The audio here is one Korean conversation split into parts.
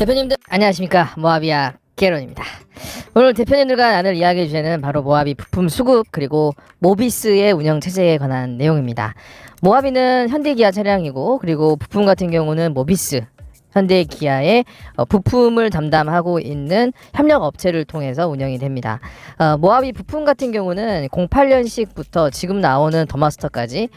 대표님들 안녕하십니까. 모하비약 개론입니다. 오늘 대표님들과 나눌 이야기 주제는 바로 모하비 부품 수급 그리고 모비스의 운영 체제에 관한 내용입니다. 모하비는 현대기아 차량이고 그리고 부품 같은 경우는 모비스 현대기아의 부품을 담당하고 있는 협력 업체를 통해서 운영이 됩니다. 모하비 부품 같은 경우는 08년식부터 지금 나오는 더마스터까지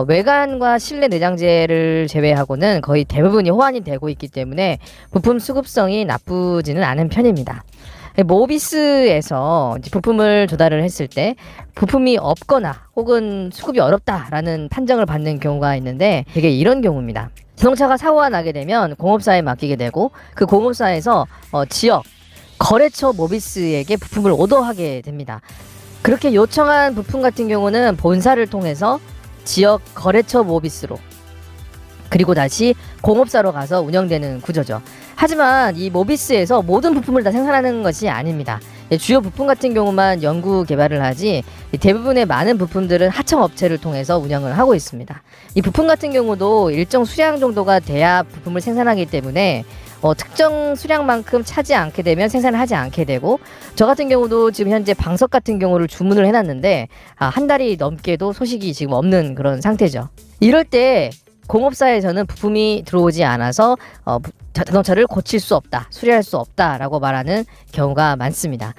외관과 실내 내장재를 제외하고는 거의 대부분이 호환이 되고 있기 때문에 부품 수급성이 나쁘지는 않은 편입니다. 모비스에서 부품을 조달을 했을 때 부품이 없거나 혹은 수급이 어렵다라는 판정을 받는 경우가 있는데 되게 이런 경우입니다. 자동차가 사고가 나게 되면 공업사에 맡기게 되고 그 공업사에서 지역 거래처 모비스에게 부품을 오더하게 됩니다. 그렇게 요청한 부품 같은 경우는 본사를 통해서 지역 거래처 모비스로 그리고 다시 공업사로 가서 운영되는 구조죠. 하지만 이 모비스에서 모든 부품을 다 생산하는 것이 아닙니다. 주요 부품 같은 경우만 연구 개발을 하지 대부분의 많은 부품들은 하청업체를 통해서 운영을 하고 있습니다. 이 부품 같은 경우도 일정 수량 정도가 돼야 부품을 생산하기 때문에 특정 수량만큼 차지 않게 되면 생산을 하지 않게 되고, 저 같은 경우도 지금 현재 방석 같은 경우를 주문을 해놨는데 한 달이 넘게도 소식이 지금 없는 그런 상태죠. 이럴 때 공업사에서는 부품이 들어오지 않아서 자동차를 고칠 수 없다, 수리할 수 없다라고 말하는 경우가 많습니다.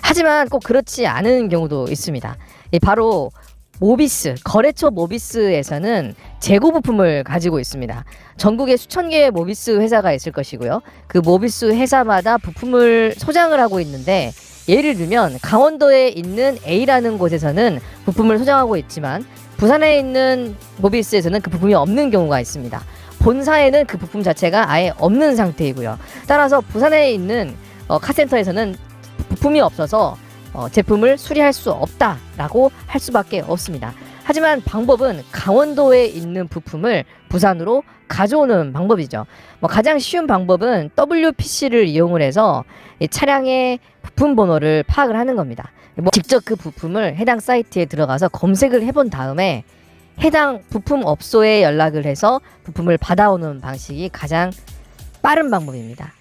하지만 꼭 그렇지 않은 경우도 있습니다. 바로 모비스, 거래처 모비스에서는 재고 부품을 가지고 있습니다. 전국에 수천 개의 모비스 회사가 있을 것이고요. 그 모비스 회사마다 부품을 소장을 하고 있는데, 예를 들면 강원도에 있는 A라는 곳에서는 부품을 소장하고 있지만 부산에 있는 모비스에서는 그 부품이 없는 경우가 있습니다. 본사에는 그 부품 자체가 아예 없는 상태이고요. 따라서 부산에 있는 카센터에서는 부품이 없어서 제품을 수리할 수 없다라고 할 수밖에 없습니다. 하지만 방법은 강원도에 있는 부품을 부산으로 가져오는 방법이죠. 가장 쉬운 방법은 WPC를 이용을 해서 이 차량의 부품 번호를 파악을 하는 겁니다. 직접 그 부품을 해당 사이트에 들어가서 검색을 해본 다음에 해당 부품 업소에 연락을 해서 부품을 받아오는 방식이 가장 빠른 방법입니다.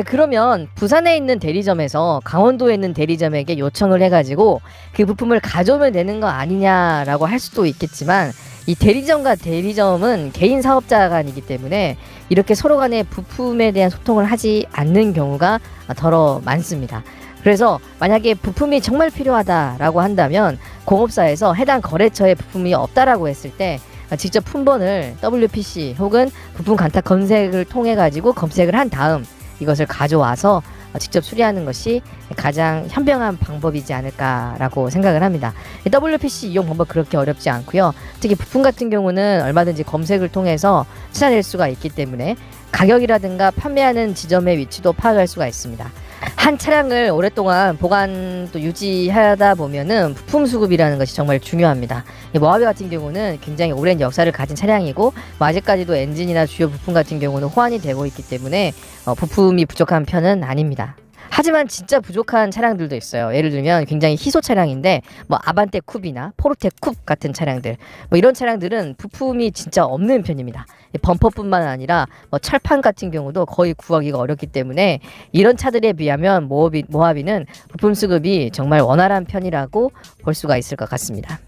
그러면 부산에 있는 대리점에서 강원도에 있는 대리점에게 요청을 해가지고 그 부품을 가져오면 되는 거 아니냐라고 할 수도 있겠지만, 이 대리점과 대리점은 개인 사업자 간이기 때문에 이렇게 서로 간에 부품에 대한 소통을 하지 않는 경우가 더러 많습니다. 그래서 만약에 부품이 정말 필요하다라고 한다면 공업사에서 해당 거래처에 부품이 없다라고 했을 때 직접 품번을 WPC 혹은 부품 간tab 검색을 통해 가지고 검색을 한 다음 이것을 가져와서 직접 수리하는 것이 가장 현명한 방법이지 않을까라고 생각을 합니다. WPC 이용 방법 그렇게 어렵지 않고요. 특히 부품 같은 경우는 얼마든지 검색을 통해서 찾아낼 수가 있기 때문에 가격이라든가 판매하는 지점의 위치도 파악할 수가 있습니다. 한 차량을 오랫동안 보관 또 유지하다 보면은 부품 수급이라는 것이 정말 중요합니다. 이 모하비 같은 경우는 굉장히 오랜 역사를 가진 차량이고 아직까지도 엔진이나 주요 부품 같은 경우는 호환이 되고 있기 때문에 부품이 부족한 편은 아닙니다. 하지만 진짜 부족한 차량들도 있어요. 예를 들면 굉장히 희소 차량인데 아반떼 쿱이나 포르테 쿱 같은 차량들, 이런 차량들은 부품이 진짜 없는 편입니다. 범퍼뿐만 아니라 철판 같은 경우도 거의 구하기가 어렵기 때문에 이런 차들에 비하면 모하비는 부품 수급이 정말 원활한 편이라고 볼 수가 있을 것 같습니다.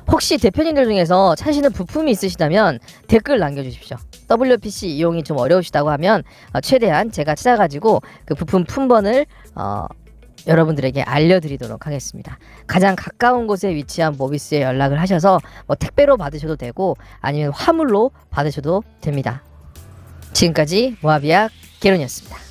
혹시 대표님들 중에서 찾으시는 부품이 있으시다면 댓글 남겨주십시오. WPC 이용이 좀 어려우시다고 하면 최대한 제가 찾아가지고 그 부품 품번을 여러분들에게 알려드리도록 하겠습니다. 가장 가까운 곳에 위치한 모비스에 연락을 하셔서 택배로 받으셔도 되고 아니면 화물로 받으셔도 됩니다. 지금까지 모하비약 개론이었습니다.